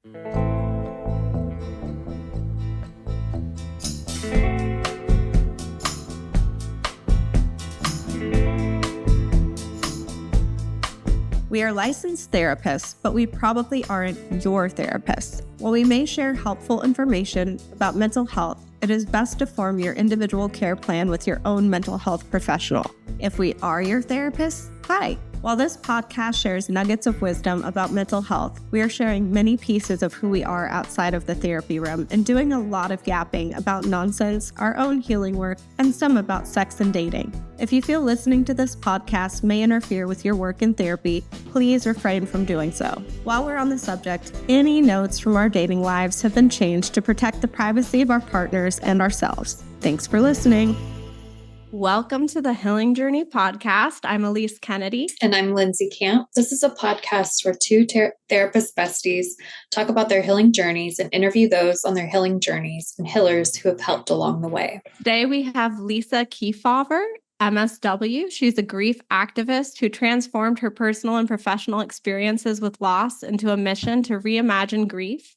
We are licensed therapists, but we probably aren't your therapist. While we may share helpful information about mental health, it is best to form your individual care plan with your own mental health professional. If we are your therapist, hi. While this podcast shares nuggets of wisdom about mental health, we are sharing many pieces of who we are outside of the therapy room and doing a lot of yapping about nonsense, our own healing work, and some about sex and dating. If you feel listening to this podcast may interfere with your work in therapy, please refrain from doing so. While we're on the subject, any notes from our dating lives have been changed to protect the privacy of our partners and ourselves. Thanks for listening. Welcome to the Healing Journey podcast. I'm Ilyse Kennedy. And I'm Lindsay Camp. This is a podcast where two therapist besties talk about their healing journeys and interview those on their healing journeys and healers who have helped along the way. Today we have Lisa Keefauver, MSW. She's a grief activist who transformed her personal and professional experiences with loss into a mission to reimagine grief.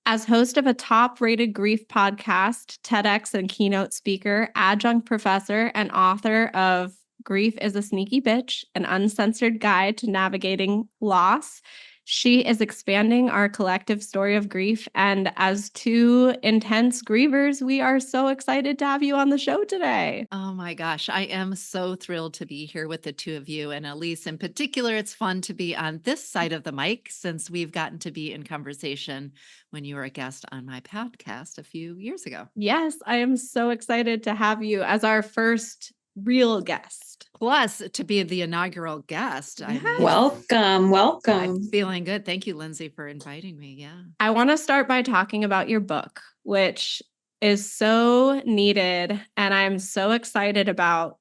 As host of a top-rated grief podcast, TEDx and keynote speaker, adjunct professor, and author of Grief is a Sneaky Bitch, an uncensored guide to navigating loss, she is expanding our collective story of grief. And as two intense grievers, we are so excited to have you on the show today. Oh my gosh, I am so thrilled to be here with the two of you. And Ilyse in particular, it's fun to be on this side of the mic since we've gotten to be in conversation when you were a guest on my podcast a few years ago. Yes, I am so excited to have you as our first real guest. Plus, to be the inaugural guest. Yes. Welcome. I'm feeling good. Thank you, Lindsay, for inviting me. Yeah. I want to start by talking about your book, which is so needed and I'm so excited about.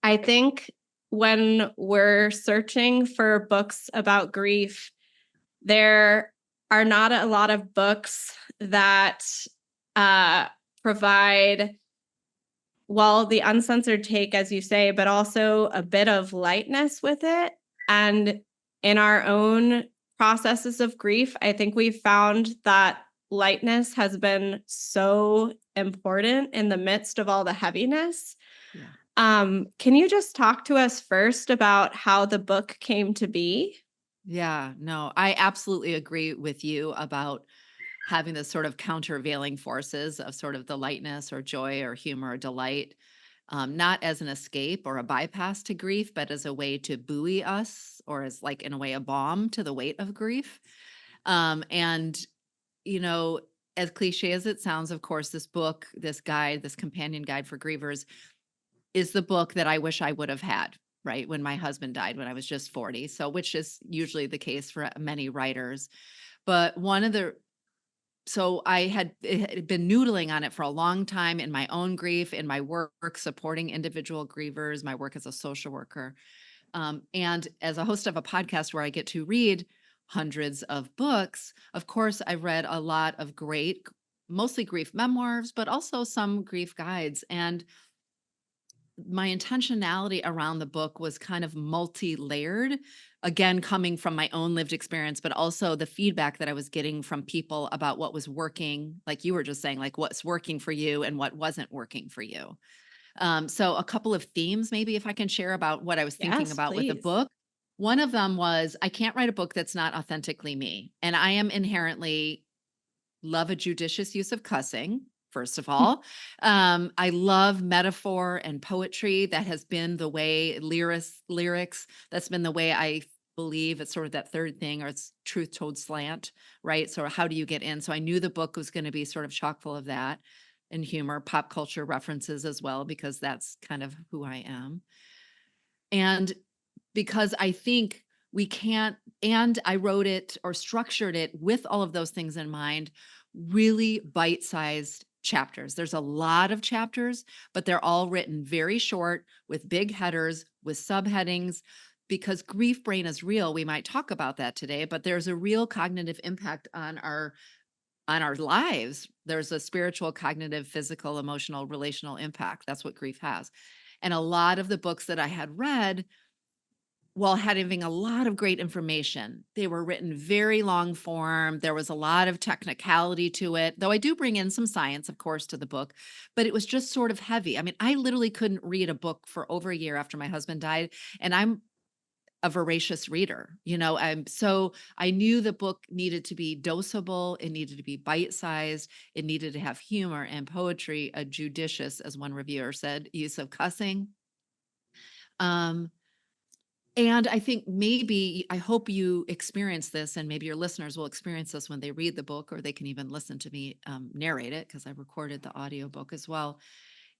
I think when we're searching for books about grief, there are not a lot of books that provide, well, the uncensored take, as you say, but also a bit of lightness with it. And in our own processes of grief, I think we've found that lightness has been so important in the midst of all the heaviness. Yeah. Can you just talk to us first about how the book came to be? Yeah, no, I absolutely agree with you about having this sort of countervailing forces of sort of the lightness or joy or humor or delight, not as an escape or a bypass to grief, but as a way to buoy us or as like in a way a balm to the weight of grief. And, you know, as cliche as it sounds, of course, this book, this guide, this companion guide for grievers is the book that I wish I would have had, right? When my husband died, when I was just 40. So, which is usually the case for many writers. But so I had been noodling on it for a long time in my own grief, in my work, supporting individual grievers, my work as a social worker. And as a host of a podcast where I get to read hundreds of books, of course, I've read a lot of great, mostly grief memoirs, but also some grief guides. And my intentionality around the book was kind of multi-layered, again, coming from my own lived experience, but also the feedback that I was getting from people about what was working, like you were just saying, like what's working for you and what wasn't working for you. So a couple of themes, maybe if I can share about what I was thinking about with the book. One of them was, I can't write a book that's not authentically me. And I am inherently love a judicious use of cussing. First of all, I love metaphor and poetry. That has been the way, lyrics, that's been the way I believe it's sort of that third thing, or it's truth told slant, right? So how do you get in? So I knew the book was going to be sort of chock full of that, and humor, pop culture references as well, because that's kind of who I am. And because I think we can't, and I wrote it or structured it with all of those things in mind, really bite-sized chapters. There's a lot of chapters, but they're all written very short with big headers, with subheadings, because grief brain is real. We might talk about that today, but there's a real cognitive impact on our lives. There's a spiritual, cognitive, physical, emotional, relational impact. That's what grief has. And a lot of the books that I had read while having a lot of great information. They were written very long form. There was a lot of technicality to it, though I do bring in some science, of course, to the book, but it was just sort of heavy. I mean, I literally couldn't read a book for over a year after my husband died, and I'm a voracious reader. So I knew the book needed to be dosable, it needed to be bite-sized, it needed to have humor and poetry, a judicious, as one reviewer said, use of cussing. Um, and I think I hope you experience this, and maybe your listeners will experience this when they read the book, or they can even listen to me narrate it, because I recorded the audiobook as well,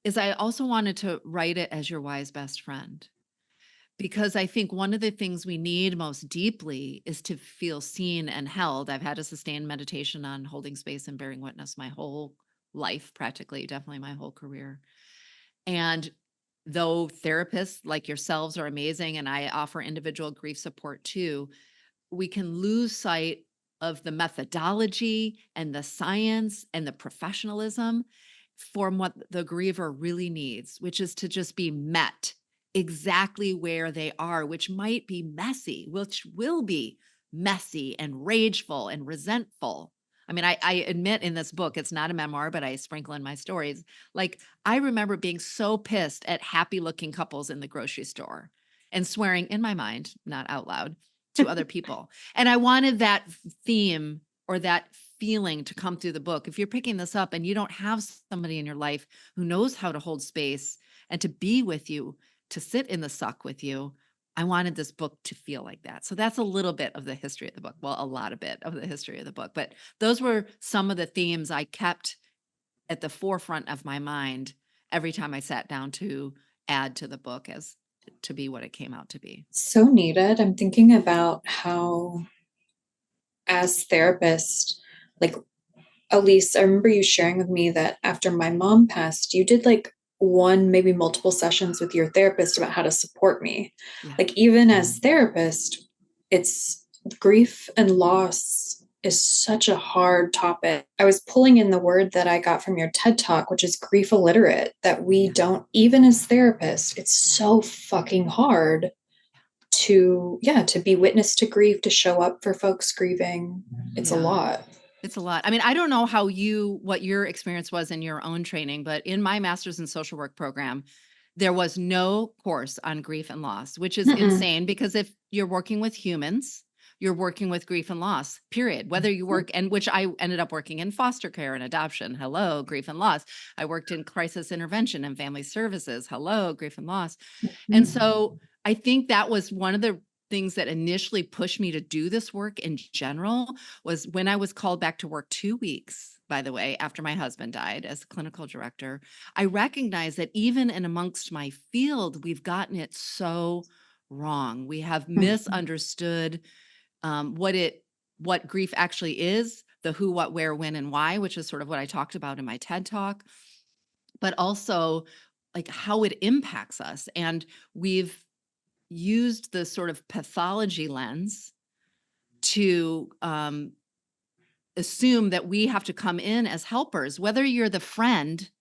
is I also wanted to write it as your wise best friend. Because I think one of the things we need most deeply is to feel seen and held. I've had a sustained meditation on holding space and bearing witness my whole life, practically, definitely my whole career. And though therapists like yourselves are amazing, and I offer individual grief support too, we can lose sight of the methodology and the science and the professionalism from what the griever really needs, which is to just be met exactly where they are, which might be messy, which will be messy and rageful and resentful. I mean, I admit in this book, it's not a memoir, but I sprinkle in my stories. Like, I remember being so pissed at happy looking couples in the grocery store and swearing in my mind, not out loud, to other people. And I wanted that theme or that feeling to come through the book. If you're picking this up and you don't have somebody in your life who knows how to hold space and to be with you, to sit in the suck with you, I wanted this book to feel like that. So that's a little bit of the history of the book. Well, a lot of bit of the history of the book, but those were some of the themes I kept at the forefront of my mind every time I sat down to add to the book as to be what it came out to be. So needed. I'm thinking about how, as therapists, like Ilyse, I remember you sharing with me that after my mom passed, you did like one, maybe multiple sessions with your therapist about how to support me. Yeah. Like, even as therapist, it's grief and loss is such a hard topic. I was pulling in the word that I got from your TED Talk, which is grief illiterate, that we don't, even as therapists, it's so fucking hard to be witness to grief, to show up for folks grieving. It's a Yeah. lot. It's a lot. I mean, I don't know what your experience was in your own training, but in my master's in social work program, there was no course on grief and loss, which is insane, because if you're working with humans, you're working with grief and loss, period. Whether you work, and which I ended up working in foster care and adoption. Hello, grief and loss. I worked in crisis intervention and family services. Hello, grief and loss. And so I think that was one of the things that initially pushed me to do this work in general, was when I was called back to work 2 weeks, by the way, after my husband died as a clinical director. I recognized that even in amongst my field, we've gotten it so wrong. We have misunderstood what grief actually is, the who, what, where, when, and why, which is sort of what I talked about in my TED Talk, but also like how it impacts us. And we've used the sort of pathology lens to assume that we have to come in as helpers, whether you're the friend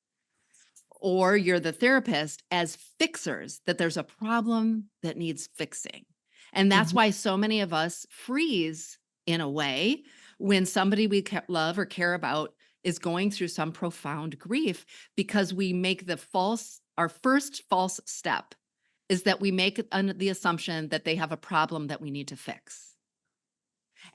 or you're the therapist, as fixers, that there's a problem that needs fixing. And that's why so many of us freeze in a way when somebody we love or care about is going through some profound grief, because we make our first false step is that we make the assumption that they have a problem that we need to fix.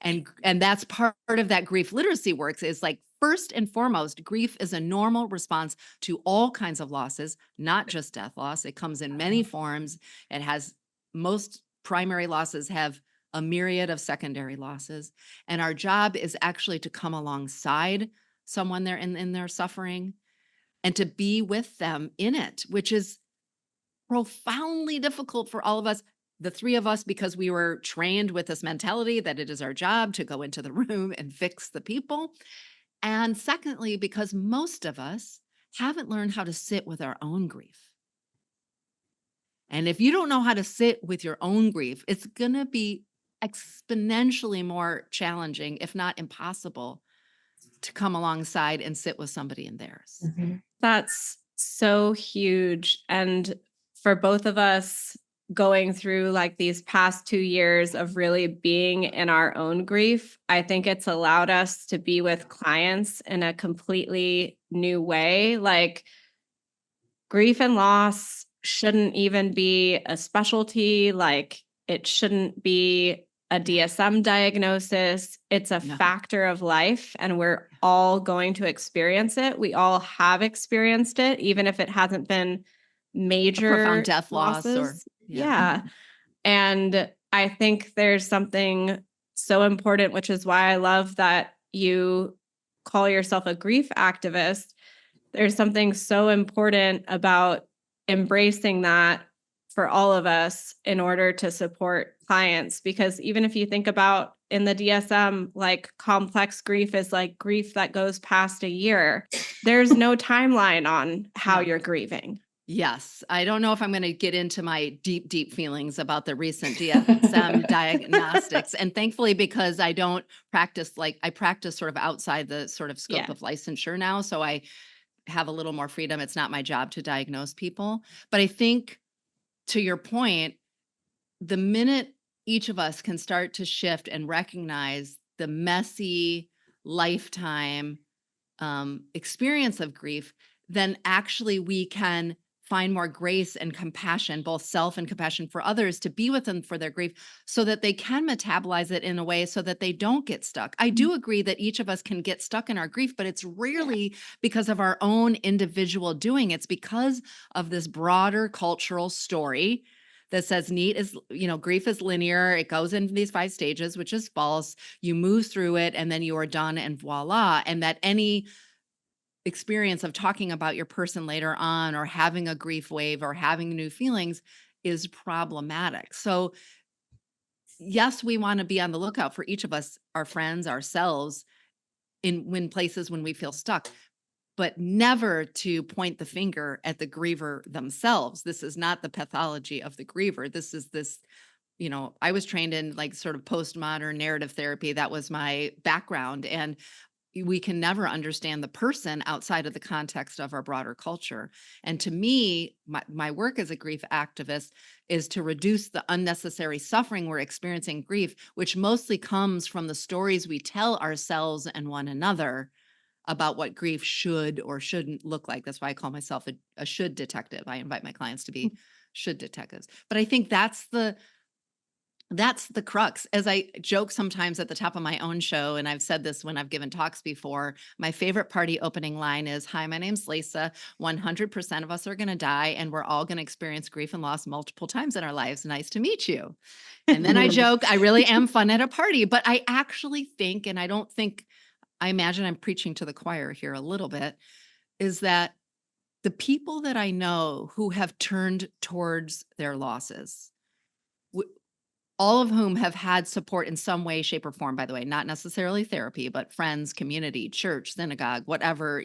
And that's part of that grief literacy works, is like, first and foremost, grief is a normal response to all kinds of losses, not just death loss. It comes in many forms. Most primary losses have a myriad of secondary losses. And our job is actually to come alongside someone there in their suffering and to be with them in it, which is profoundly difficult for all of us, the three of us, because we were trained with this mentality that it is our job to go into the room and fix the people. And secondly, because most of us haven't learned how to sit with our own grief. And if you don't know how to sit with your own grief, it's going to be exponentially more challenging, if not impossible, to come alongside and sit with somebody in theirs. That's so huge. And for both of us, going through like these past 2 years of really being in our own grief, I think it's allowed us to be with clients in a completely new way. Like grief and loss shouldn't even be a specialty. Like it shouldn't be a DSM diagnosis. It's a No. factor of life, and we're all going to experience it. We all have experienced it, even if it hasn't been major profound death loss losses. yeah. Yeah. And I think there's something so important, which is why I love that you call yourself a grief activist. There's something so important about embracing that for all of us in order to support clients. Because even if you think about in the DSM, like complex grief is like grief that goes past a year. There's no timeline on how No. you're grieving. Yes. I don't know if I'm going to get into my deep, deep feelings about the recent DSM diagnostics. And thankfully, because I don't practice, like I practice sort of outside the sort of scope Yeah. of licensure now. So I have a little more freedom. It's not my job to diagnose people. But I think to your point, the minute each of us can start to shift and recognize the messy lifetime experience of grief, then actually we can find more grace and compassion, both self and compassion for others, to be with them for their grief so that they can metabolize it in a way so that they don't get stuck. I do agree that each of us can get stuck in our grief, but it's rarely because of our own individual doing. It's because of this broader cultural story that says grief is linear. It goes into these 5 stages, which is false. You move through it and then you are done and voila. And that any experience of talking about your person later on or having a grief wave or having new feelings is problematic. So yes, we want to be on the lookout for each of us, our friends, ourselves when places when we feel stuck, but never to point the finger at the griever themselves. This is not the pathology of the griever. This is I was trained in like sort of postmodern narrative therapy. That was my background. And we can never understand the person outside of the context of our broader culture. And to me, my work as a grief activist is to reduce the unnecessary suffering we're experiencing grief, which mostly comes from the stories we tell ourselves and one another about what grief should or shouldn't look like. That's why I call myself a should detective. I invite my clients to be should detectives. But I think that's the crux. As I joke sometimes at the top of my own show, and I've said this when I've given talks before, my favorite party opening line is, "Hi, my name's Lisa. 100% of us are going to die, and we're all going to experience grief and loss multiple times in our lives. Nice to meet you." And then I joke, I really am fun at a party, but I actually think, and I imagine I'm preaching to the choir here a little bit, is that the people that I know who have turned towards their losses, all of whom have had support in some way, shape, or form, by the way, not necessarily therapy, but friends, community, church, synagogue, whatever,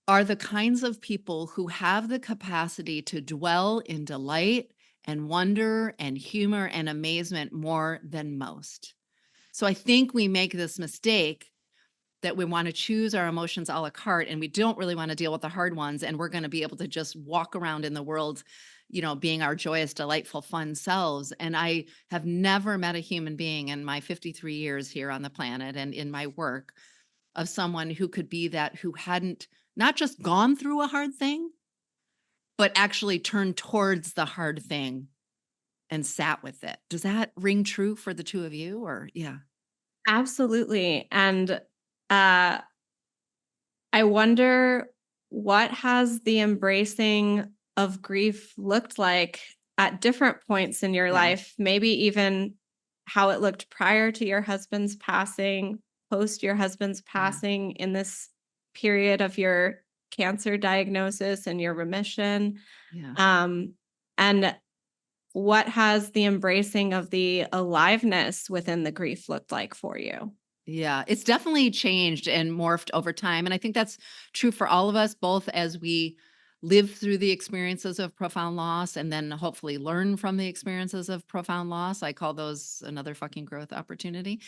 are the kinds of people who have the capacity to dwell in delight and wonder and humor and amazement more than most. So I think we make this mistake that we want to choose our emotions a la carte and we don't really want to deal with the hard ones. And we're going to be able to just walk around in the world, being our joyous, delightful, fun selves. And I have never met a human being in my 53 years here on the planet and in my work of someone who could be that, who hadn't not just gone through a hard thing, but actually turned towards the hard thing and sat with it. Does that ring true for the two of you or yeah? Absolutely. And I wonder, what has the embracing of grief looked like at different points in your Yeah. life? Maybe even how it looked prior to your husband's passing, post your husband's passing, in this period of your cancer diagnosis and your remission. Yeah. And what has the embracing of the aliveness within the grief looked like for you? Yeah, it's definitely changed and morphed over time. And I think that's true for all of us, both as we live through the experiences of profound loss and then hopefully learn from the experiences of profound loss. I call those another fucking growth opportunity.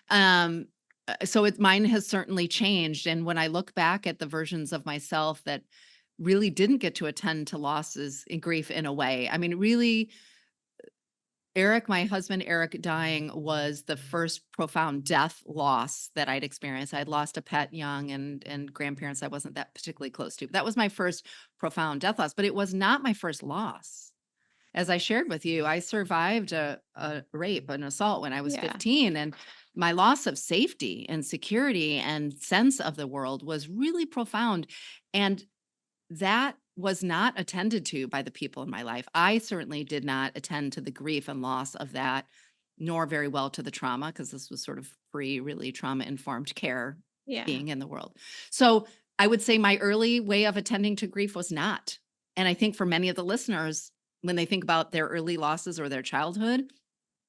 Um, so mine has certainly changed. And when I look back at the versions of myself that really didn't get to attend to losses and grief in a way. I mean, really, my husband, Eric dying was the first profound death loss that I'd experienced. I'd lost a pet young and grandparents I wasn't that particularly close to. That was my first profound death loss, but it was not my first loss. As I shared with you, I survived a rape, an assault when I was 15, and my loss of safety and security and sense of the world was really profound. And that was not attended to by the people in my life. I certainly did not attend to the grief and loss of that, nor very well to the trauma, because this was sort of free, really trauma-informed care being in the world. So I would say my early way of attending to grief was not. And I think for many of the listeners, when they think about their early losses or their childhood,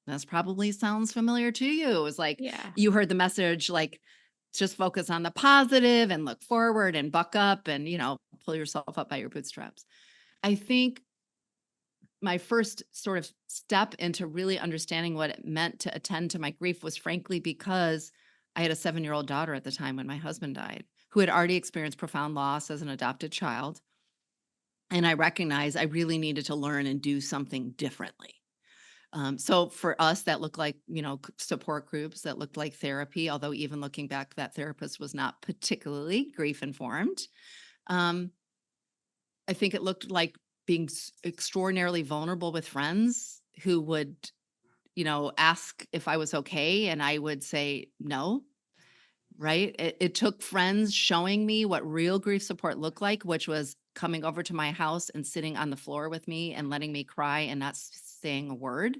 this probably sounds familiar to you. It was like you heard the message, like, just focus on the positive and look forward and buck up and, pull yourself up by your bootstraps. I think my first sort of step into really understanding what it meant to attend to my grief was frankly because I had a 7-year-old daughter at the time when my husband died, who had already experienced profound loss as an adopted child. And I recognized I really needed to learn and do something differently. So for us, that looked like, support groups, that looked like therapy, although even looking back, that therapist was not particularly grief informed. I think it looked like being extraordinarily vulnerable with friends who would, ask if I was okay. And I would say no, right? It took friends showing me what real grief support looked like, which was coming over to my house and sitting on the floor with me and letting me cry and not saying a word,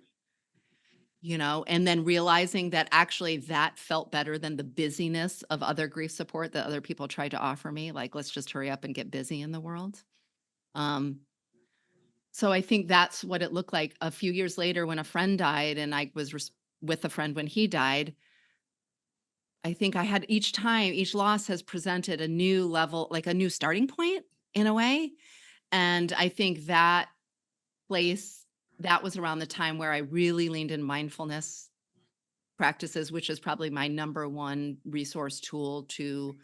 and then realizing that actually that felt better than the busyness of other grief support that other people tried to offer me. Like, let's just hurry up and get busy in the world. So I think that's what it looked like a few years later when a friend died and I was with a friend when he died. I think I had each loss has presented a new level, like a new starting point in a way. And I think that was around the time where I really leaned in mindfulness practices, which is probably my number one resource tool to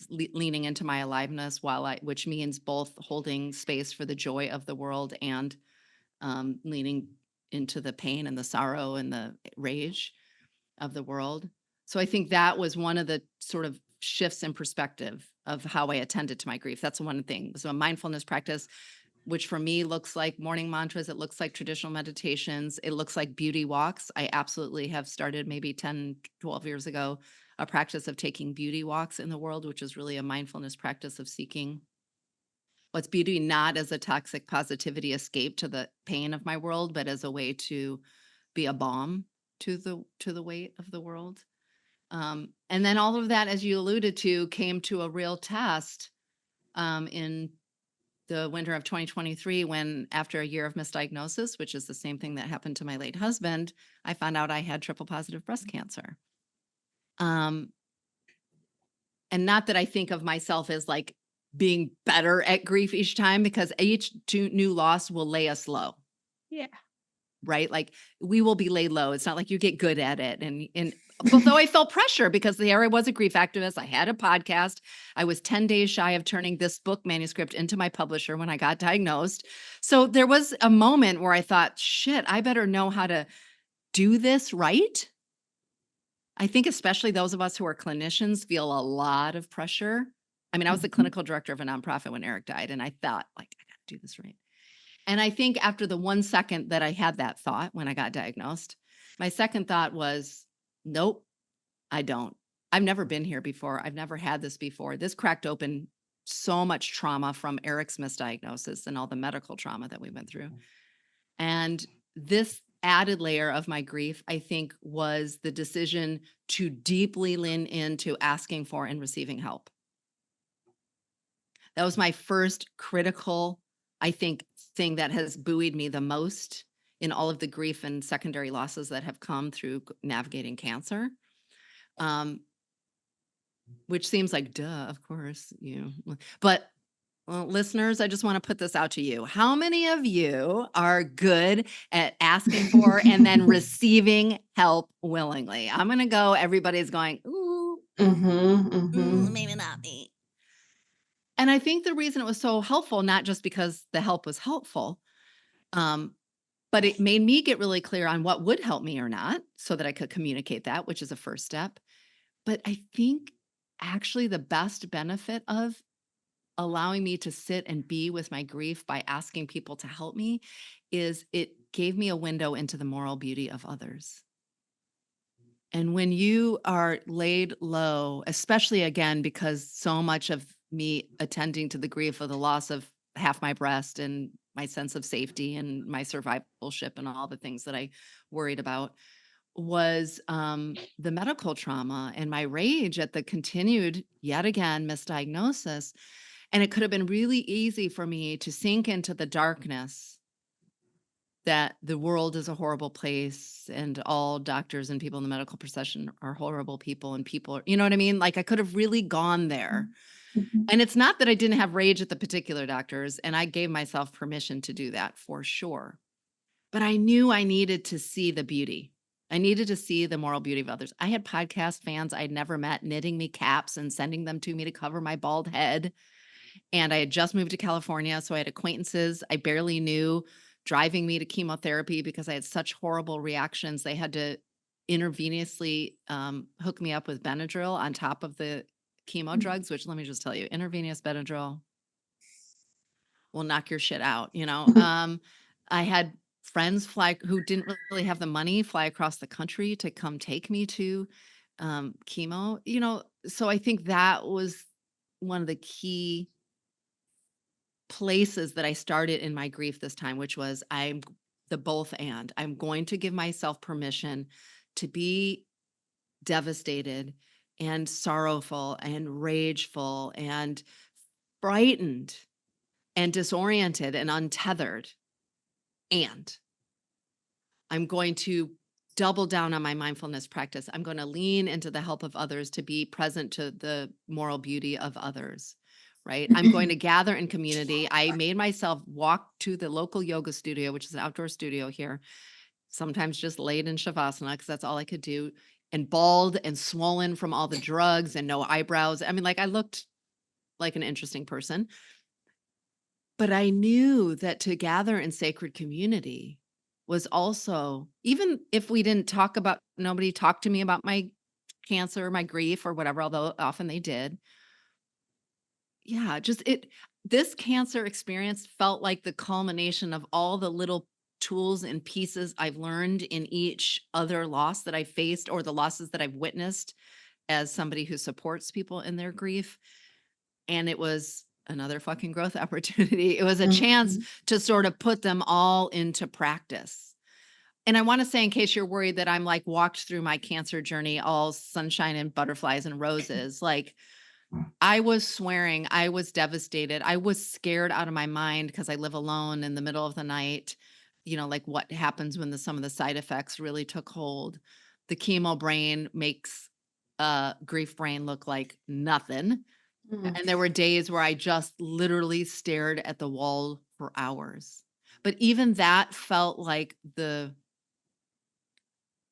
leaning into my aliveness which means both holding space for the joy of the world and leaning into the pain and the sorrow and the rage of the world. So I think that was one of the sort of shifts in perspective of how I attended to my grief. That's one thing. So a mindfulness practice, which for me looks like morning mantras. It looks like traditional meditations. It looks like beauty walks. I absolutely have started maybe 10, 12 years ago, a practice of taking beauty walks in the world, which is really a mindfulness practice of seeking what's beauty, not as a toxic positivity escape to the pain of my world, but as a way to be a balm to the weight of the world. And then all of that, as you alluded to, came to a real test in the winter of 2023, when after a year of misdiagnosis, which is the same thing that happened to my late husband, I found out I had triple positive breast cancer. And not that I think of myself as like being better at grief each time, because each new loss will lay us low. Yeah. Right? Like we will be laid low. It's not like you get good at it. And although I felt pressure because there I was a grief activist, I had a podcast. I was 10 days shy of turning this book manuscript into my publisher when I got diagnosed. So there was a moment where I thought, shit, I better know how to do this right. I think especially those of us who are clinicians feel a lot of pressure. I mean, I was the clinical director of a nonprofit when Eric died, and I thought, like, I got to do this right. And I think after the 1 second that I had that thought when I got diagnosed, my second thought was, nope, I don't. I've never been here before. I've never had this before. This cracked open so much trauma from Eric's misdiagnosis and all the medical trauma that we went through. And this added layer of my grief, I think, was the decision to deeply lean into asking for and receiving help. That was my first critical, I think, thing that has buoyed me the most in all of the grief and secondary losses that have come through navigating cancer. Which seems like, duh, of course, but listeners, I just want to put this out to you. How many of you are good at asking for and then receiving help willingly? I'm going to go, everybody's going, ooh, maybe not me. And I think the reason it was so helpful, not just because the help was helpful, but it made me get really clear on what would help me or not so that I could communicate that, which is a first step. But I think actually the best benefit of allowing me to sit and be with my grief by asking people to help me is it gave me a window into the moral beauty of others. And when you are laid low, especially again, because so much of me attending to the grief of the loss of half my breast and my sense of safety and my survivalship and all the things that I worried about was the medical trauma and my rage at the continued, yet again, misdiagnosis. And it could have been really easy for me to sink into the darkness that the world is a horrible place and all doctors and people in the medical profession are horrible people and people, you know what I mean? Like I could have really gone there. Mhm. And it's not that I didn't have rage at the particular doctors, and I gave myself permission to do that for sure. But I knew I needed to see the beauty. I needed to see the moral beauty of others. I had podcast fans I'd never met knitting me caps and sending them to me to cover my bald head. And I had just moved to California, so I had acquaintances I barely knew driving me to chemotherapy because I had such horrible reactions. They had to intravenously hook me up with Benadryl on top of the chemo drugs, which let me just tell you, intravenous Benadryl will knock your shit out, you know? I had friends fly who didn't really have the money fly across the country to come take me to chemo, you know? So I think that was one of the key places that I started in my grief this time, which was I'm the both and I'm going to give myself permission to be devastated and sorrowful and rageful and frightened and disoriented and untethered. And I'm going to double down on my mindfulness practice. I'm going to lean into the help of others to be present to the moral beauty of others, right? I'm going to gather in community. I made myself walk to the local yoga studio, which is an outdoor studio here, sometimes just laid in Shavasana because that's all I could do, and bald and swollen from all the drugs and no eyebrows. I mean, like I looked like an interesting person. But I knew that to gather in sacred community was also, even if we didn't talk about, nobody talked to me about my cancer, my grief, or whatever, although often they did. Yeah, this cancer experience felt like the culmination of all the little tools and pieces I've learned in each other loss that I faced or the losses that I've witnessed as somebody who supports people in their grief. And it was another fucking growth opportunity. It was a chance to sort of put them all into practice. And I want to say, in case you're worried that I'm like walked through my cancer journey all sunshine and butterflies and roses, like I was swearing, I was devastated. I was scared out of my mind because I live alone in the middle of the night. You know, like what happens when some of the side effects really took hold. The chemo brain makes grief brain look like nothing. Mhm. And there were days where I just literally stared at the wall for hours. But even that felt like the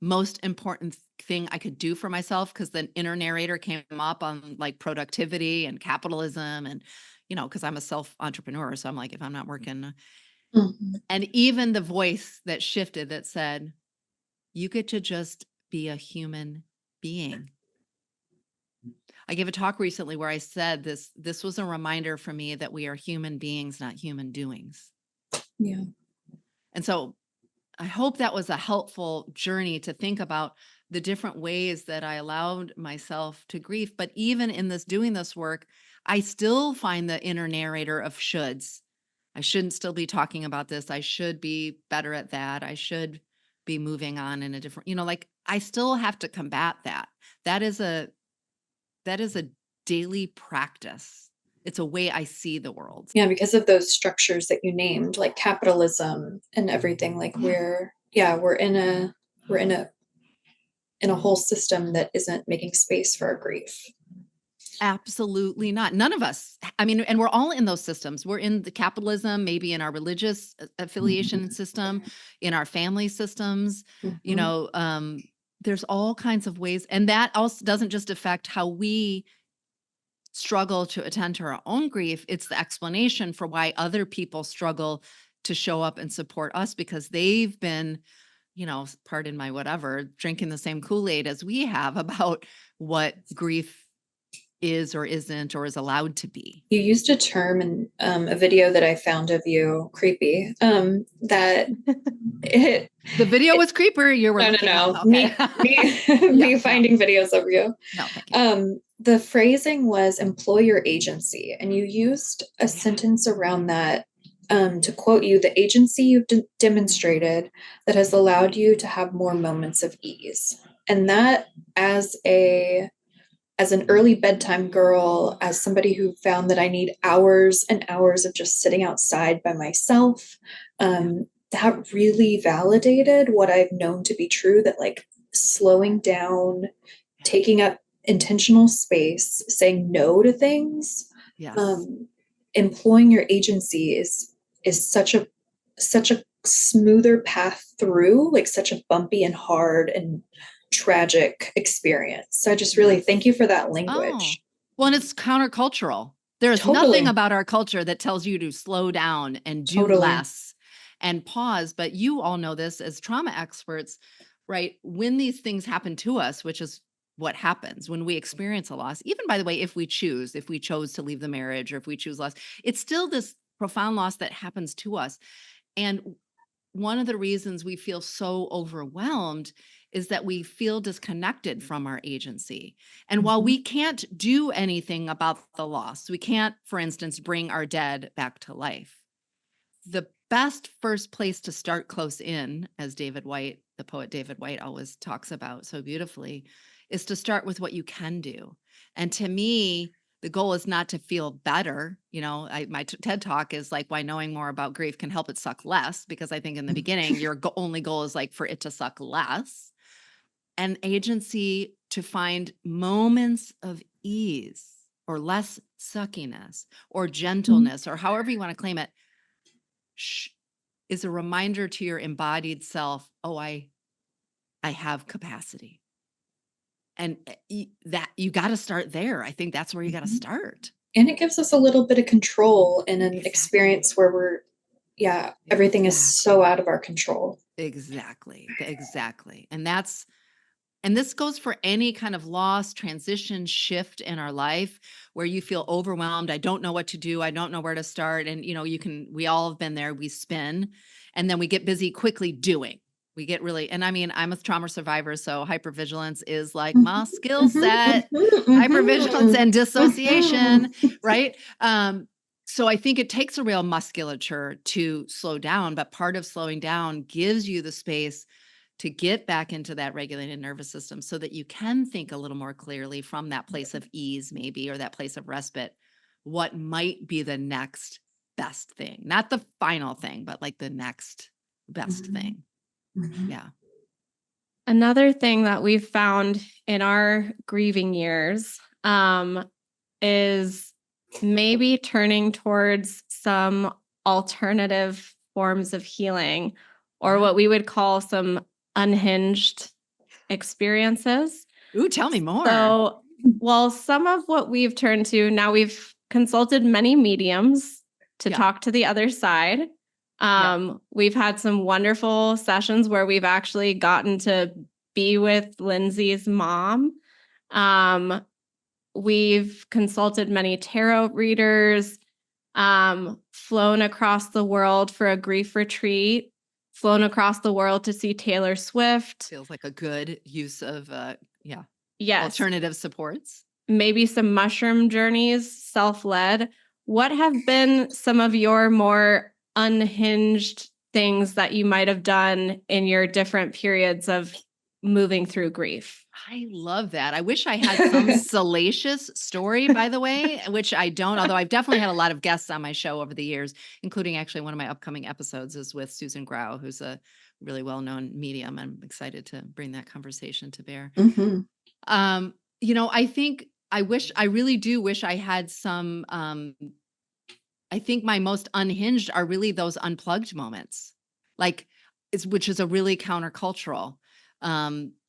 most important thing I could do for myself because the inner narrator came up on like productivity and capitalism and, you know, because I'm a self entrepreneur. So I'm like, if I'm not working, Mhm. and even the voice that shifted that said, you get to just be a human being. I gave a talk recently where I said this was a reminder for me that we are human beings, not human doings. Yeah. And so I hope that was a helpful journey to think about the different ways that I allowed myself to grieve. But even in this doing this work, I still find the inner narrator of shoulds. I shouldn't still be talking about this. I should be better at that. I should be moving on in a different, you know, like I still have to combat that. That is a daily practice. It's a way I see the world. Yeah, because of those structures that you named, like capitalism and everything, like we're in a whole system that isn't making space for our grief. Absolutely not. None of us. I mean, and we're all in those systems. We're in the capitalism, maybe in our religious affiliation system, in our family systems, you Mhm. know, there's all kinds of ways. And that also doesn't just affect how we struggle to attend to our own grief, it's the explanation for why other people struggle to show up and support us, because they've been, pardon my whatever, drinking the same Kool-Aid as we have about what grief is or isn't or is allowed to be. You used a term in a video that I found of you, creepy, that it. The video was creeper. You were looking No. up. Okay. Me finding videos of you. No, thank you. The phrasing was employer agency, and you used a sentence around that. To quote you, the agency you've demonstrated that has allowed you to have more moments of ease. And that, as an early bedtime girl, as somebody who found that I need hours and hours of just sitting outside by myself, that really validated what I've known to be true, that like slowing down, taking up intentional space, saying no to things, Yes. Employing your agency is such a smoother path through, like such a bumpy and hard and tragic experience. So I just really thank you for that language. Well, and it's countercultural. There's nothing about our culture that tells you to slow down and do less and pause. But you all know this as trauma experts, right? When these things happen to us, which is what happens when we experience a loss, even by the way, if we chose to leave the marriage, or if we choose loss, it's still this profound loss that happens to us. And one of the reasons we feel so overwhelmed is that we feel disconnected from our agency. And while we can't do anything about the loss, we can't, for instance, bring our dead back to life. The best first place to start close in, as David Whyte, the poet David Whyte, always talks about so beautifully, is to start with what you can do. And to me, the goal is not to feel better. My TED Talk is like why knowing more about grief can help it suck less, because I think in the beginning, your only goal is like for it to suck less. And agency to find moments of ease or less suckiness or gentleness, or however you want to claim it, is a reminder to your embodied self, oh, I have capacity. And that you got to start there. I think that's where you got to start. And it gives us a little bit of control in an experience where everything is so out of our control. Exactly. And this goes for any kind of loss, transition, shift in our life where you feel overwhelmed. I don't know what to do. I don't know where to start. And, we all have been there. We spin and then we get busy quickly doing. We get really, and I mean, I'm a trauma survivor, so hypervigilance is like my skill set, hypervigilance and dissociation, right? So I think it takes a real musculature to slow down, but part of slowing down gives you the space to get back into that regulated nervous system so that you can think a little more clearly from that place of ease, maybe, or that place of respite, what might be the next best thing, not the final thing, but like the next best thing. Yeah. Another thing that we've found in our grieving years is maybe turning towards some alternative forms of healing, or what we would call some unhinged experiences. Ooh, tell me more. So, some of what we've turned to now, we've consulted many mediums to talk to the other side. We've had some wonderful sessions where we've actually gotten to be with Lindsay's mom. We've consulted many tarot readers, flown across the world for a grief retreat, flown across the world to see Taylor Swift. Feels like a good use of, yes, alternative supports. Maybe some mushroom journeys, self-led. What have been some of your more unhinged things that you might have done in your different periods of moving through grief? I love that. I wish I had some salacious story, by the way, which I don't, although I've definitely had a lot of guests on my show over the years, including actually one of my upcoming episodes is with Susan Grau, who's a really well-known medium. I'm excited to bring that conversation to bear. I think I really do wish I had some, I think my most unhinged are really those unplugged moments, which is a really countercultural.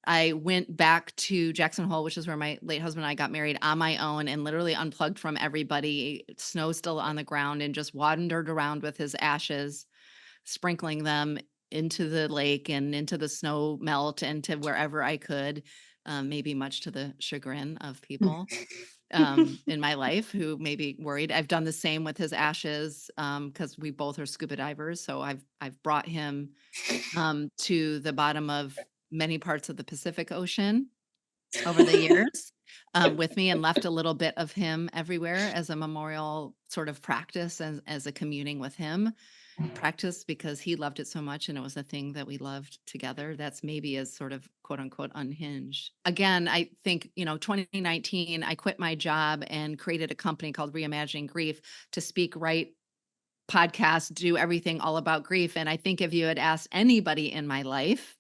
I went back to Jackson Hole, which is where my late husband and I got married, on my own, and literally unplugged from everybody, snow still on the ground, and just wandered around with his ashes, sprinkling them into the lake and into the snow melt and to wherever I could, maybe much to the chagrin of people in my life who may be worried. I've done the same with his ashes because we both are scuba divers. So I've brought him to the bottom of many parts of the Pacific Ocean over the years with me, and left a little bit of him everywhere as a memorial sort of practice, as a communing with him practice, because he loved it so much and it was a thing that we loved together. That's maybe as sort of quote unquote unhinged. Again, I think, 2019, I quit my job and created a company called Reimagine Grief to speak, write, podcast, do everything all about grief. And I think if you had asked anybody in my life,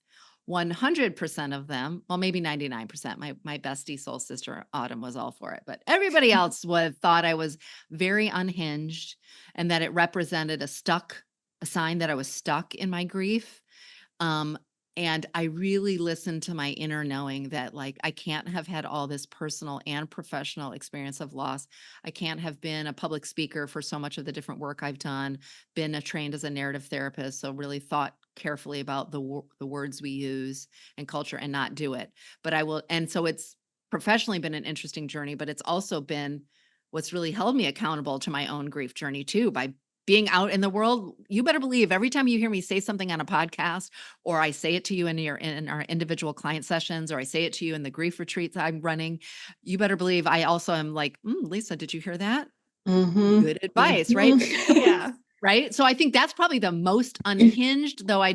100% of them, well, maybe 99%, my bestie soul sister Autumn was all for it, but everybody else would have thought I was very unhinged, and that it represented a sign that I was stuck in my grief. And I really listened to my inner knowing that, like, I can't have had all this personal and professional experience of loss. I can't have been a public speaker for so much of the different work I've done, been trained as a narrative therapist, so really thought carefully about the words we use and culture, and not do it. But I will, and so it's professionally been an interesting journey, but it's also been what's really held me accountable to my own grief journey too, by being out in the world. You better believe every time you hear me say something on a podcast, or I say it to you in our individual client sessions, or I say it to you in the grief retreats I'm running, you better believe I also am like, Lisa, did you hear that? Good advice, right? Yeah. Right. So I think that's probably the most unhinged, though I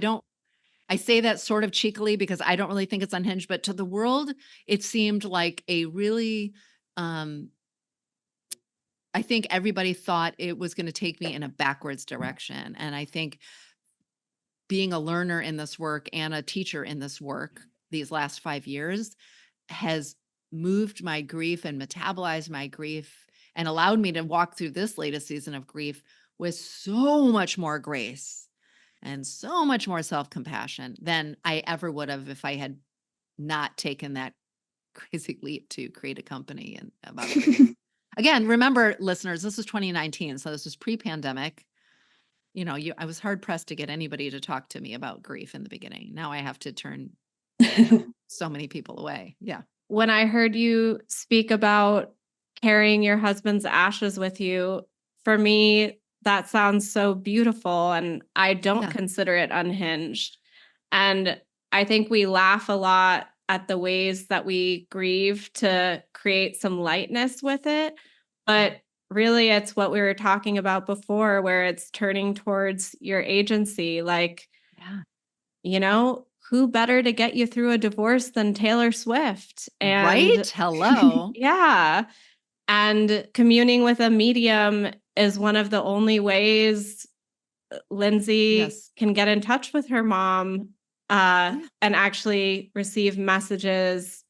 say that sort of cheekily because I don't really think it's unhinged, but to the world, it seemed like a really, I think everybody thought it was going to take me in a backwards direction. And I think being a learner in this work and a teacher in this work these last 5 years has moved my grief and metabolized my grief, and allowed me to walk through this latest season of grief with so much more grace and so much more self-compassion than I ever would have if I had not taken that crazy leap to create a company and about grief. Again, remember, listeners, this was 2019, so this was pre-pandemic. I was hard pressed to get anybody to talk to me about grief in the beginning. Now I have to turn so many people away. Yeah. When I heard you speak about carrying your husband's ashes with you, for me, that sounds so beautiful, and I don't Yeah. consider it unhinged. And I think we laugh a lot at the ways that we grieve to create some lightness with it. But really, it's what we were talking about before, where it's turning towards your agency. Like, Yeah. who better to get you through a divorce than Taylor Swift? And Right? Hello. yeah. And communing with a medium is one of the only ways Lindsay Yes. can get in touch with her mom and actually receive messages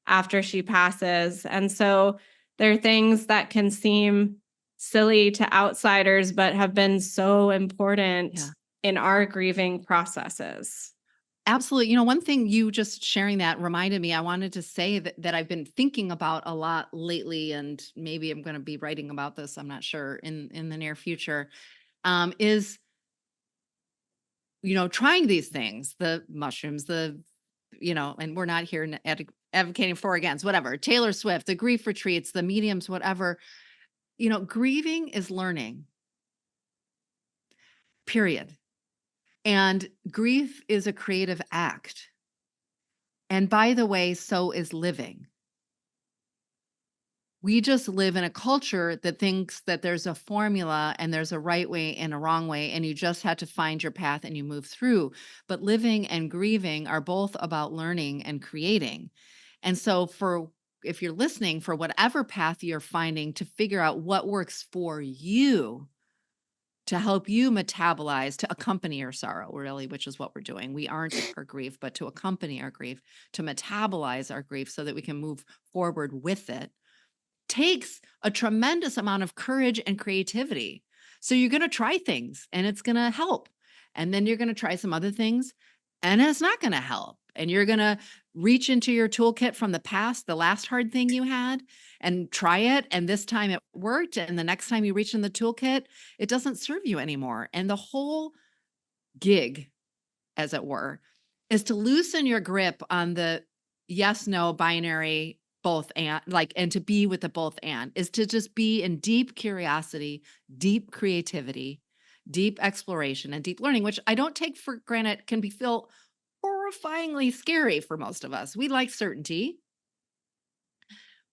after she passes. And so there are things that can seem silly to outsiders, but have been so important in our grieving processes. Absolutely. One thing you just sharing that reminded me, I wanted to say that I've been thinking about a lot lately, and maybe I'm going to be writing about this, I'm not sure, in the near future, is, trying these things, the mushrooms, and we're not here advocating for or against, whatever, Taylor Swift, the grief retreats, the mediums, whatever. Grieving is learning, period. And grief is a creative act. And by the way, so is living. We just live in a culture that thinks that there's a formula and there's a right way and a wrong way, and you just have to find your path and you move through. But living and grieving are both about learning and creating. And so if you're listening, for whatever path you're finding, to figure out what works for you to help you metabolize, to accompany your sorrow, really, which is what we're doing. We aren't our grief, but to accompany our grief, to metabolize our grief so that we can move forward with it, takes a tremendous amount of courage and creativity. So you're going to try things and it's going to help. And then you're going to try some other things and it's not going to help. and you're going to reach into your toolkit from the past, the last hard thing you had, and try it. And this time it worked. And the next time you reach in the toolkit, it doesn't serve you anymore. And the whole gig, as it were, is to loosen your grip on the yes, no, binary, both and, like, and to be with the both and, is to just be in deep curiosity, deep creativity, deep exploration, and deep learning, which I don't take for granted can feel horrifyingly scary for most of us. We like certainty.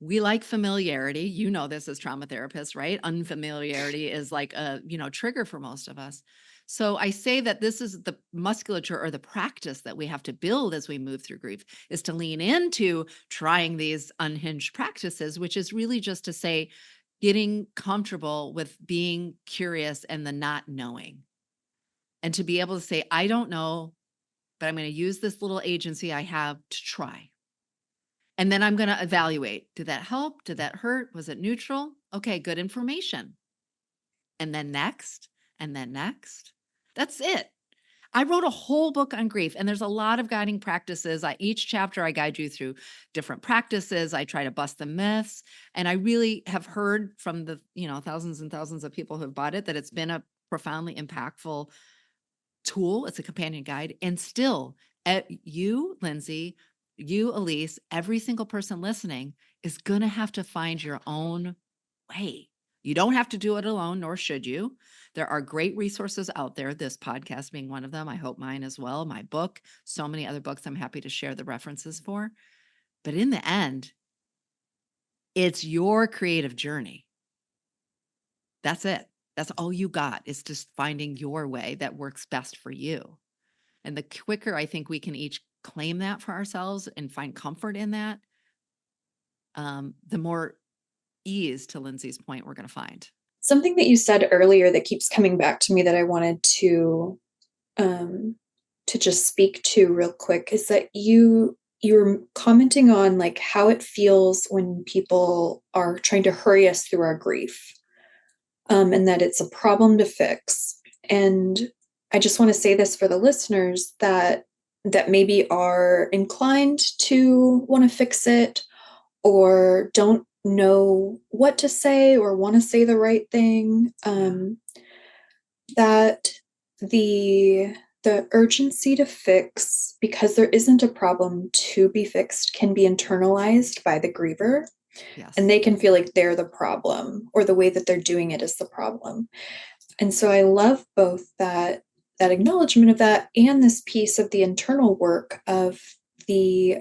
We like familiarity. You know this as trauma therapists, right? Unfamiliarity is like a, trigger for most of us. So I say that this is the musculature or the practice that we have to build as we move through grief, is to lean into trying these unhinged practices, which is really just to say, getting comfortable with being curious and the not knowing. And to be able to say, I don't know, but I'm going to use this little agency I have to try. And then I'm going to evaluate. Did that help? Did that hurt? Was it neutral? Okay, good information. And then next, and then next. That's it. I wrote a whole book on grief, and there's a lot of guiding practices. Each chapter I guide you through different practices. I try to bust the myths. And I really have heard from the, thousands and thousands of people who have bought it that it's been a profoundly impactful tool. It's a companion guide. And still, you, Lindsay, you, Ilyse, every single person listening is going to have to find your own way. You don't have to do it alone, nor should you. There are great resources out there, this podcast being one of them. I hope mine as well. My book, so many other books I'm happy to share the references for. But in the end, it's your creative journey. That's it. That's all you got, is just finding your way that works best for you. And the quicker I think we can each claim that for ourselves and find comfort in that, the more ease, to Lindsay's point, we're going to find. Something that you said earlier that keeps coming back to me that I wanted to just speak to real quick is that you're commenting on like how it feels when people are trying to hurry us through our grief, and that it's a problem to fix. And I just want to say this for the listeners that maybe are inclined to want to fix it, or don't know what to say, or want to say the right thing, that the urgency to fix, because there isn't a problem to be fixed, can be internalized by the griever. Yes. And they can feel like they're the problem, or the way that they're doing it is the problem. And so I love both that acknowledgement of that, and this piece of the internal work of the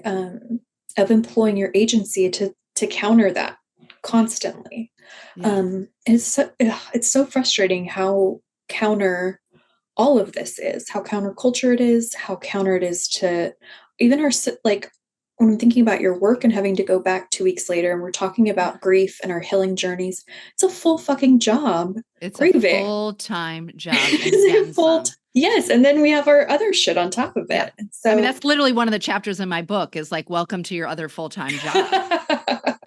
of employing your agency to counter that constantly. Yeah. It's so frustrating how counter all of this is, how counterculture it is, how counter it is to even our, like, when I'm thinking about your work and having to go back 2 weeks later and we're talking about grief and our healing journeys, it's a full fucking job. It's grieving. A full-time job. And then some. Yes. And then we have our other shit on top of it. Yeah. And so, I mean, that's literally one of the chapters in my book is like, welcome to your other full-time job.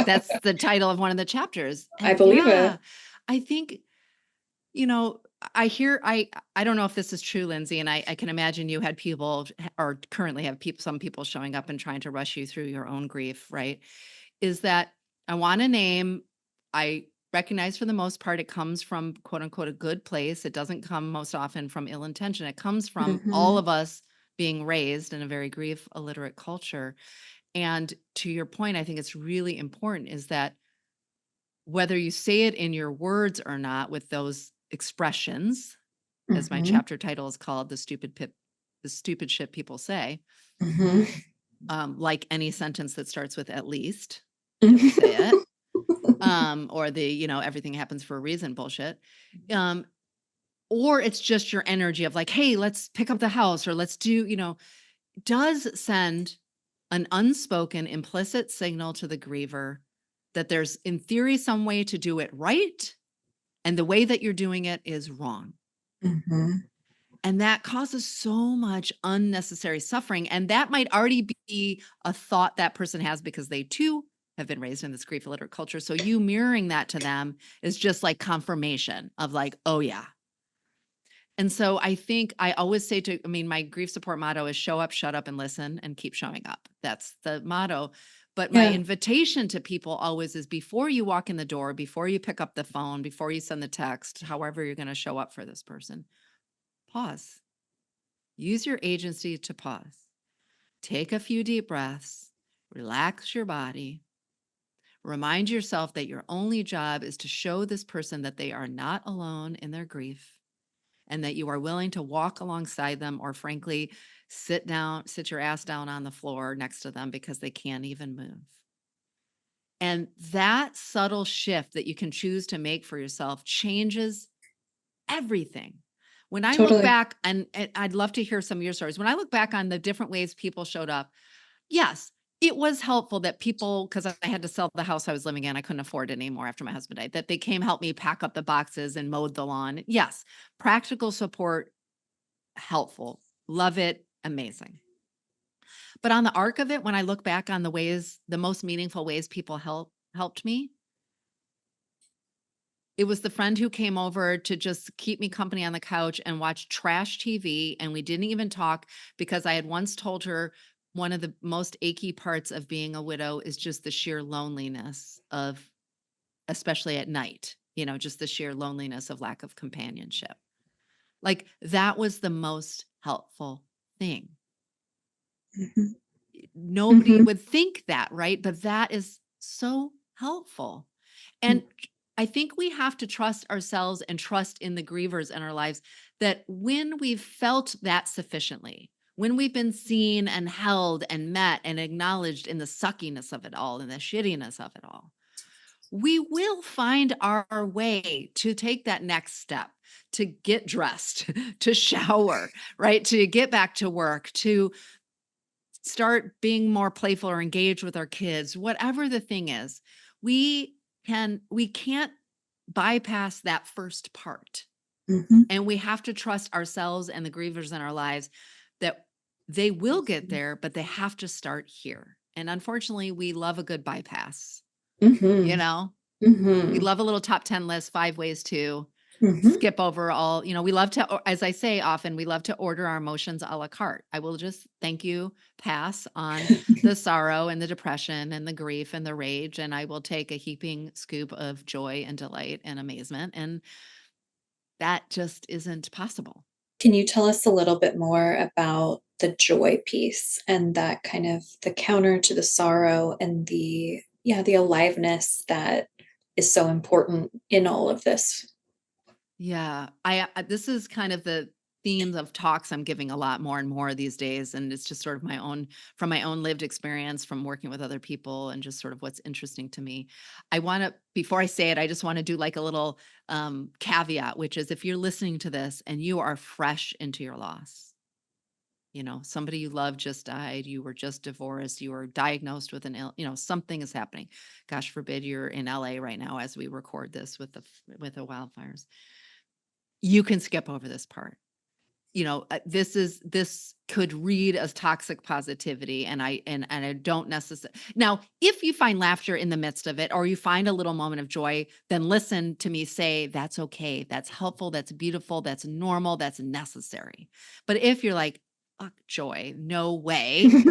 That's the title of one of the chapters. And I believe it. I think, I don't know if this is true, Lindsay, and I can imagine you had people, or currently have some people showing up and trying to rush you through your own grief, right? Is that I want to name, I recognize for the most part, it comes from quote unquote a good place. It doesn't come most often from ill intention. It comes from all of us being raised in a very grief illiterate culture. And to your point, I think it's really important is that whether you say it in your words or not with those expressions, as my chapter title is called, the stupid shit people say, like any sentence that starts with at least, don't say it. Or the, everything happens for a reason bullshit. Or it's just your energy of like, hey, let's pick up the house, or let's do, does send an unspoken implicit signal to the griever that there's in theory some way to do it right, and the way that you're doing it is wrong. And that causes so much unnecessary suffering. And that might already be a thought that person has because they too have been raised in this grief illiterate culture. So you mirroring that to them is just like confirmation of like, oh yeah. And so I think I always say my grief support motto is show up, shut up, and listen, and keep showing up. That's the motto. But my Yeah, invitation to people always is before you walk in the door, before you pick up the phone, before you send the text, however you're going to show up for this person, pause. Use your agency to pause. Take a few deep breaths, relax your body. Remind yourself that your only job is to show this person that they are not alone in their grief and that you are willing to walk alongside them or frankly, sit your ass down on the floor next to them because they can't even move. And that subtle shift that you can choose to make for yourself changes everything. When I look totally. back, and I'd love to hear some of your stories. When I look back on the different ways people showed up, yes, it was helpful that people, because I had to sell the house I was living in, I couldn't afford it anymore after my husband died, that they came help me pack up the boxes and mowed the lawn. Yes, practical support, helpful. Love it. Amazing. But on the arc of it, when I look back on the most meaningful ways people helped me, it was the friend who came over to just keep me company on the couch and watch trash TV. And we didn't even talk because I had once told her one of the most achy parts of being a widow is just the sheer loneliness of, especially at night, just the sheer loneliness of lack of companionship. Like that was the most helpful thing. Mhm. Nobody Mhm. would think that, right? But that is so helpful. And I think we have to trust ourselves and trust in the grievers in our lives that when we've felt that sufficiently, when we've been seen and held and met and acknowledged in the suckiness of it all and the shittiness of it all, we will find our way to take that next step, to get dressed, to shower, right? To get back to work, to start being more playful or engaged with our kids, whatever the thing is, we can't bypass that first part. Mhm. And we have to trust ourselves and the grievers in our lives that they will get there, but they have to start here. And unfortunately, we love a good bypass, you Mhm. know? We Mhm. love a little top 10 list, 5 ways to Mhm. skip over all, we love to, as I say often, we love to order our emotions a la carte. I will just thank you, pass on the sorrow and the depression and the grief and the rage, and I will take a heaping scoop of joy and delight and amazement. And that just isn't possible. Can you tell us a little bit more about the joy piece and that kind of the counter to the sorrow and the aliveness that is so important in all of this? Yeah, this is kind of the themes of talks I'm giving a lot more and more these days, and it's just sort of from my own lived experience, from working with other people, and just sort of what's interesting to me. Before I say it, I just want to do like a little caveat, which is if you're listening to this and you are fresh into your loss, somebody you love just died, you were just divorced, you were diagnosed with something is happening. Gosh forbid you're in LA right now as we record this with the wildfires. You can skip over this part. This could read as toxic positivity, and I don't necessarily. Now, if you find laughter in the midst of it, or you find a little moment of joy, then listen to me say that's okay, that's helpful, that's beautiful, that's normal, that's necessary. But if you're like, fuck joy, no way,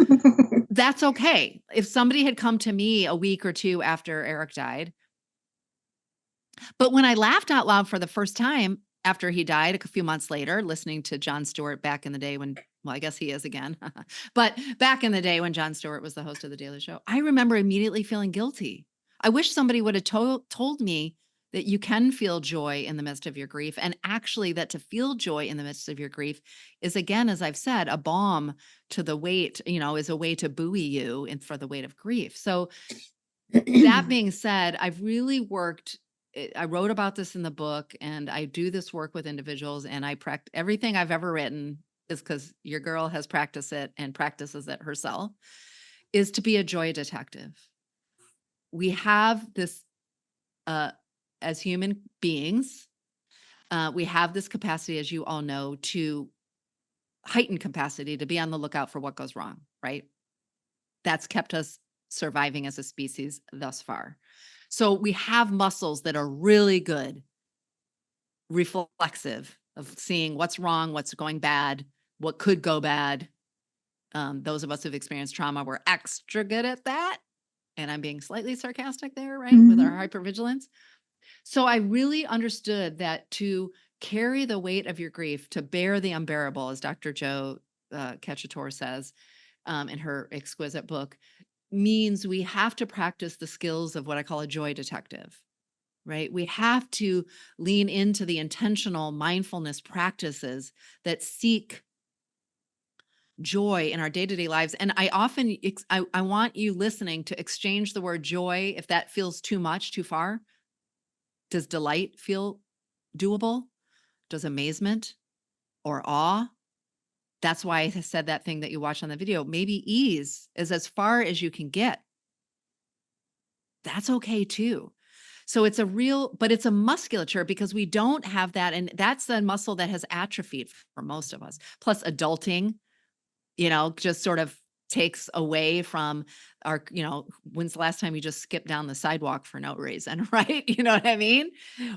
that's okay. If somebody had come to me a week or two after Eric died, but when I laughed out loud for the first time after he died a few months later, listening to Jon Stewart back in the day well, I guess he is again, but back in the day when Jon Stewart was the host of The Daily Show, I remember immediately feeling guilty. I wish somebody would have told me that you can feel joy in the midst of your grief. And actually, that to feel joy in the midst of your grief is, again, as I've said, a balm to the weight, is a way to buoy you for the weight of grief. So that being said, I've really I wrote about this in the book, and I do this work with individuals, and I practice everything I've ever written is because your girl has practiced it and practices it herself, is to be a joy detective. We have this, as human beings, we have this capacity, as you all know, to heightened capacity to be on the lookout for what goes wrong, right? That's kept us surviving as a species thus far. So we have muscles that are really good reflexive of seeing what's wrong, what's going bad, what could go bad. Those of us who've experienced trauma, we're extra good at that. And I'm being slightly sarcastic there, right? With our hypervigilance. So I really understood that to carry the weight of your grief, to bear the unbearable, as Dr. Jo Cacciatore says in her exquisite book, means we have to practice the skills of what I call a joy detective, right? We have to lean into the intentional mindfulness practices that seek joy in our day-to-day lives. And I often, I want you listening to exchange the word joy if that feels too much, too far. Does delight feel doable? Does amazement or awe? That's why I said that thing that you watched on the video. Maybe ease is as far as you can get. That's okay too. So it's but it's a musculature because we don't have that. And that's the muscle that has atrophied for most of us. Plus adulting, just sort of takes away from our, when's the last time you just skipped down the sidewalk for no reason, right? You know what I mean?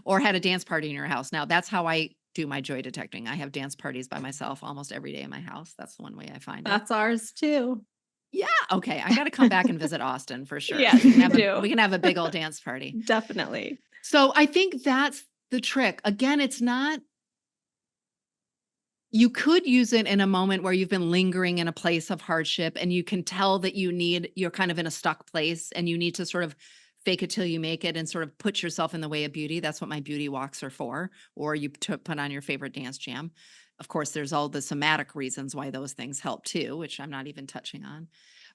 Or had a dance party in your house. Now that's how I do my joy detecting. I have dance parties by myself almost every day in my house. That's the one way I find it. That's ours too. Yeah. Okay. I got to come back and visit Austin for sure. Yeah, we can have a big old dance party. Definitely. So I think that's the trick. Again, you could use it in a moment where you've been lingering in a place of hardship and you can tell that you're kind of in a stuck place and you need to sort of fake it till you make it and sort of put yourself in the way of beauty. That's what my beauty walks are for. Or you put on your favorite dance jam. Of course, there's all the somatic reasons why those things help too, which I'm not even touching on.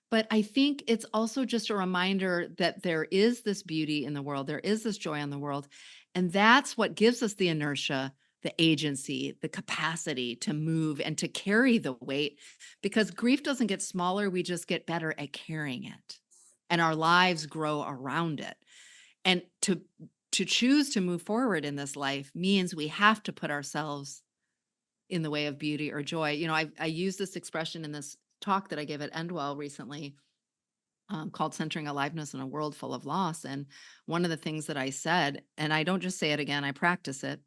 But I think it's also just a reminder that there is this beauty in the world. There is this joy in the world. And that's what gives us the inertia, the agency, the capacity to move and to carry the weight, because grief doesn't get smaller. We just get better at carrying it and our lives grow around it. And to choose to move forward in this life means we have to put ourselves in the way of beauty or joy. I use this expression in this talk that I gave at Endwell recently called Centering Aliveness in a World Full of Loss. And one of the things that I said, and I don't just say it again, I practice it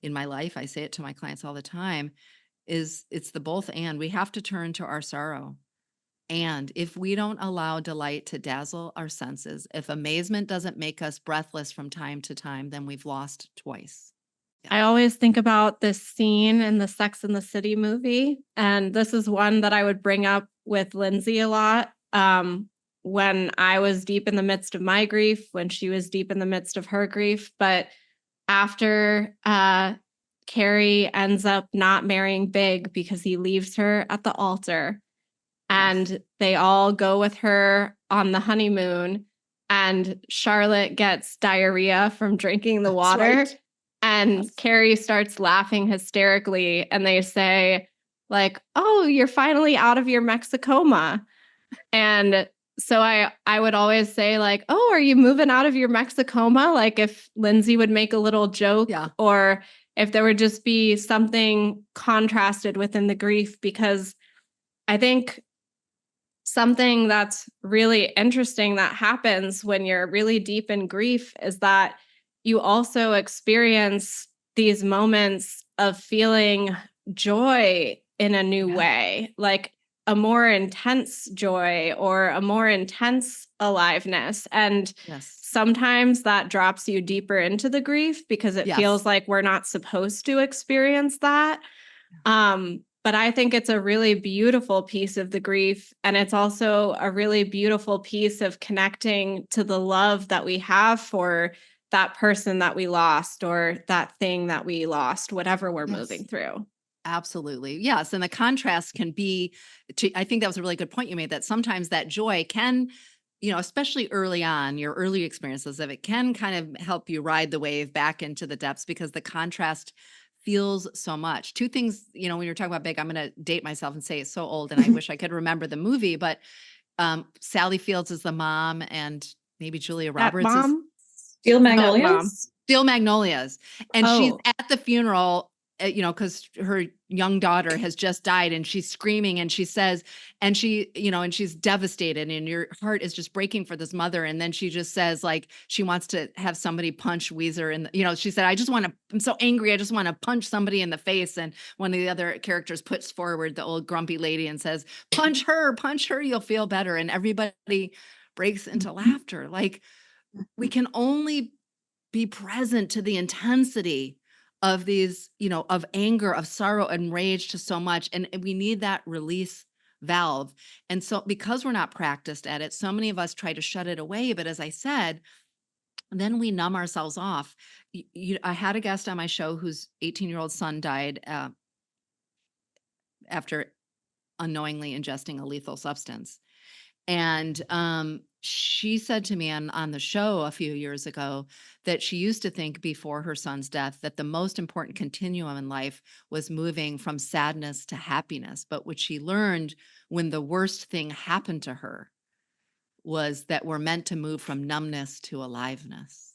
in my life, I say it to my clients all the time, is it's the both and. We have to turn to our sorrow. And if we don't allow delight to dazzle our senses, if amazement doesn't make us breathless from time to time, then we've lost twice. I always think about this scene in the Sex and the City movie. And this is one that I would bring up with Lindsay a lot. When I was deep in the midst of my grief, when she was deep in the midst of her grief. But after Carrie ends up not marrying Big because he leaves her at the altar, and they all go with her on the honeymoon, and Charlotte gets diarrhea from drinking the water. Right. And Carrie starts laughing hysterically, and they say, like, "Oh, you're finally out of your Mexicoma." And so I would always say, like, "Oh, are you moving out of your Mexicoma?" Like if Lindsay would make a little joke, or if there would just be something contrasted within the grief, because I think something that's really interesting that happens when you're really deep in grief is that you also experience these moments of feeling joy in a new way, like a more intense joy or a more intense aliveness. And sometimes that drops you deeper into the grief because it feels like we're not supposed to experience that. But I think it's a really beautiful piece of the grief. And it's also a really beautiful piece of connecting to the love that we have for that person that we lost or that thing that we lost, whatever we're moving through. Absolutely. Yes. And the contrast can be, I think that was a really good point you made, that sometimes that joy can, especially early on, your early experiences of it can kind of help you ride the wave back into the depths because the contrast feels so much. Two things, when you're talking about Big, I'm going to date myself and say it's so old and I wish I could remember the movie, but Sally Fields is the mom and maybe Julia Roberts is Steel Magnolias. Steel Magnolias. And she's at the funeral because her young daughter has just died and she's screaming and she says, and she's devastated and your heart is just breaking for this mother. And then she just says like, she wants to have somebody punch Weezer. And, she said, I'm so angry. I just want to punch somebody in the face. And one of the other characters puts forward the old grumpy lady and says, punch her, you'll feel better. And everybody breaks into laughter. Like we can only be present to the intensity of these, of anger, of sorrow and rage to so much. And we need that release valve. And so because we're not practiced at it, so many of us try to shut it away. But as I said, then we numb ourselves off. I had a guest on my show whose 18-year-old son died after unknowingly ingesting a lethal substance. And she said to me on the show a few years ago that she used to think before her son's death that the most important continuum in life was moving from sadness to happiness. But what she learned when the worst thing happened to her was that we're meant to move from numbness to aliveness.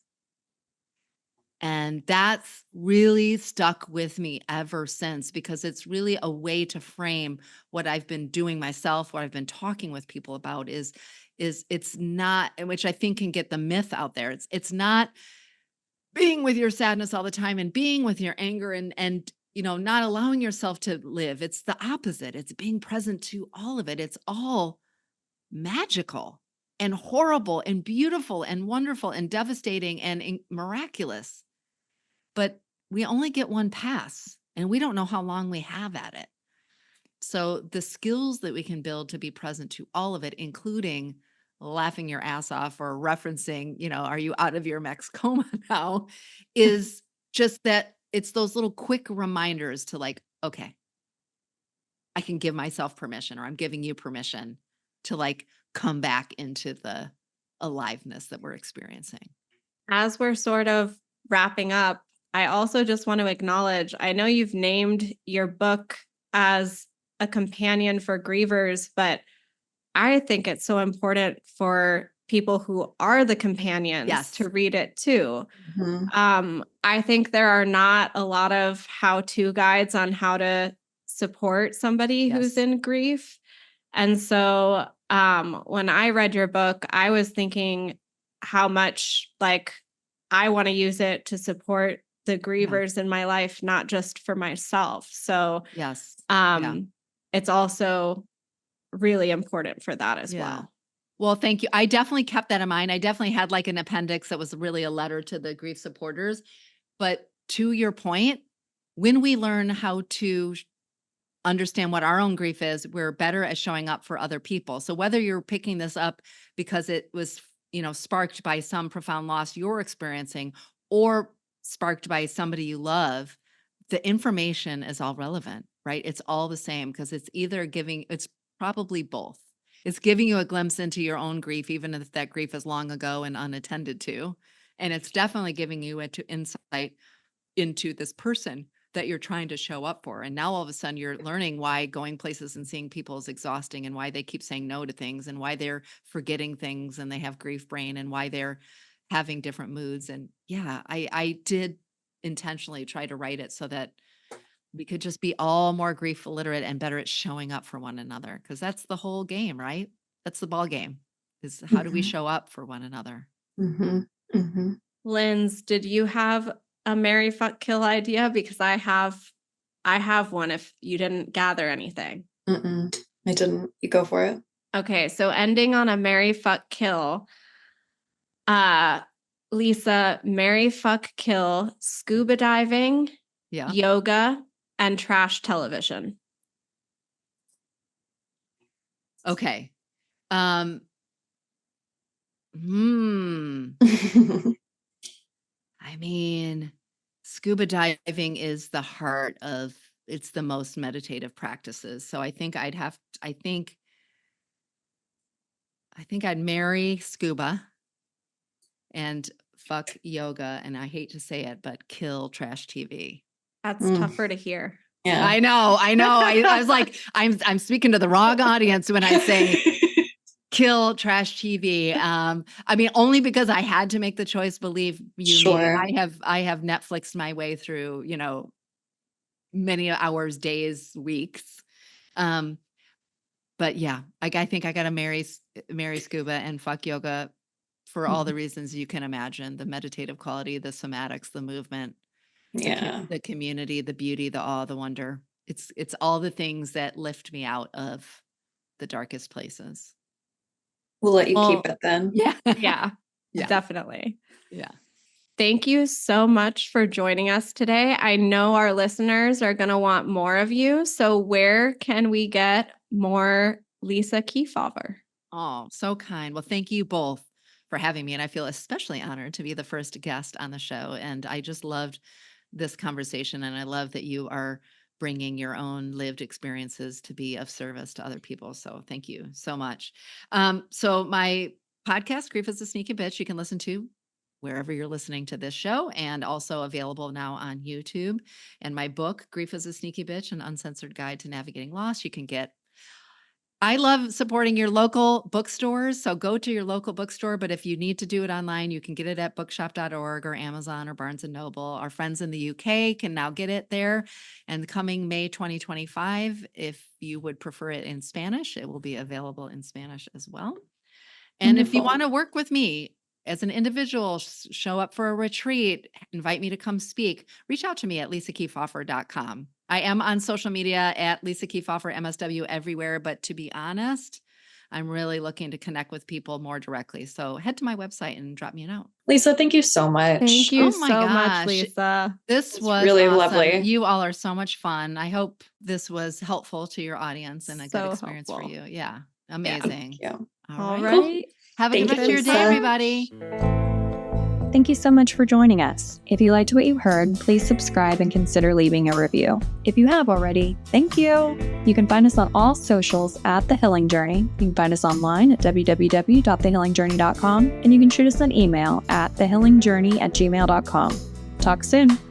And that's really stuck with me ever since, because it's really a way to frame what I've been doing myself, what I've been talking with people about is it's not, which I think can get the myth out there. It's not being with your sadness all the time and being with your anger and not allowing yourself to live. It's the opposite. It's being present to all of it. It's all magical and horrible and beautiful and wonderful and devastating and miraculous. But we only get one pass and we don't know how long we have at it. So the skills that we can build to be present to all of it, including laughing your ass off or referencing, are you out of your max coma now, is just that it's those little quick reminders to like, okay, I can give myself permission, or I'm giving you permission to like come back into the aliveness that we're experiencing. As we're sort of wrapping up, I also just want to acknowledge, I know you've named your book as a companion for grievers, but I think it's so important for people who are the companions to read it too. Mm-hmm. I think there are not a lot of how-to guides on how to support somebody who's in grief. And so when I read your book, I was thinking how much like I want to use it to support the grievers in my life, not just for myself. So it's also really important for that as well. Well, thank you. I definitely kept that in mind. I definitely had like an appendix that was really a letter to the grief supporters. But to your point, when we learn how to understand what our own grief is, we're better at showing up for other people. So whether you're picking this up because it was, sparked by some profound loss you're experiencing or sparked by somebody you love, the information is all relevant, right? It's all the same because it's probably both. It's giving you a glimpse into your own grief, even if that grief is long ago and unattended to. And it's definitely giving you insight into this person that you're trying to show up for. And now all of a sudden you're learning why going places and seeing people is exhausting and why they keep saying no to things and why they're forgetting things and they have grief brain and why they're having different moods. And I did intentionally try to write it so that we could just be all more grief literate and better at showing up for one another. Because that's the whole game, right? That's the ball game, is how do we show up for one another? Mm-hmm. Mm-hmm. Linz, did you have a Marry, Fuck, Kill idea? Because I have one if you didn't gather anything. I didn't. You go for it. Okay, so ending on a Marry, Fuck, Kill. Lisa, Marry, Fuck, Kill, scuba diving, yoga, and trash television. Okay. I mean, scuba diving is the heart of, it's the most meditative practices. So I think I'd marry scuba and fuck yoga. And I hate to say it, but kill trash TV. That's tougher to hear. Yeah, I know. I was like, I'm speaking to the wrong audience when I say kill trash TV. I mean, only because I had to make the choice. Believe you me, I have Netflixed my way through, many hours, days, weeks. But yeah, I think I got to marry scuba and fuck yoga for all the reasons you can imagine: the meditative quality, the somatics, the movement, Yeah. the community, the beauty, the awe, the wonder. It's all the things that lift me out of the darkest places. We'll let you Well, keep it then. Yeah. Yeah, Yeah. definitely. Yeah. Thank you so much for joining us today. I know our listeners are going to want more of you. So where can we get more Lisa Keefauver? Oh, so kind. Well, thank you both for having me. And I feel especially honored to be the first guest on the show. And I just loved this conversation. And I love that you are bringing your own lived experiences to be of service to other people. So thank you so much. So my podcast, Grief is a Sneaky Bitch, you can listen to wherever you're listening to this show, and also available now on YouTube. And my book, Grief is a Sneaky Bitch, an Uncensored Guide to Navigating Loss, you can get. I love supporting your local bookstores. So go to your local bookstore. But if you need to do it online, you can get it at bookshop.org or Amazon or Barnes & Noble. Our friends in the UK can now get it there. And coming May 2025, if you would prefer it in Spanish, it will be available in Spanish as well. And if you want to work with me as an individual, show up for a retreat, invite me to come speak, reach out to me at lisakeefauver.com. I am on social media at Lisa Keefauver, MSW, everywhere. But to be honest, I'm really looking to connect with people more directly. So head to my website and drop me a note. Lisa, thank you so much. Thank you Oh my so much, gosh. Lisa. This It's was really awesome. lovely. You all are so much fun. I hope this was helpful to your audience and a good So experience for helpful. you. Yeah. Amazing. Yeah. All right. right. Have a Thank good rest of you, your day, Lisa. everybody. Thank you so much for joining us. If you liked what you heard, please subscribe and consider leaving a review. If you have already, thank you. You can find us on all socials at The Healing Journey. You can find us online at www.thehealingjourney.com, and you can shoot us an email at thehealingjourney@gmail.com. Talk soon.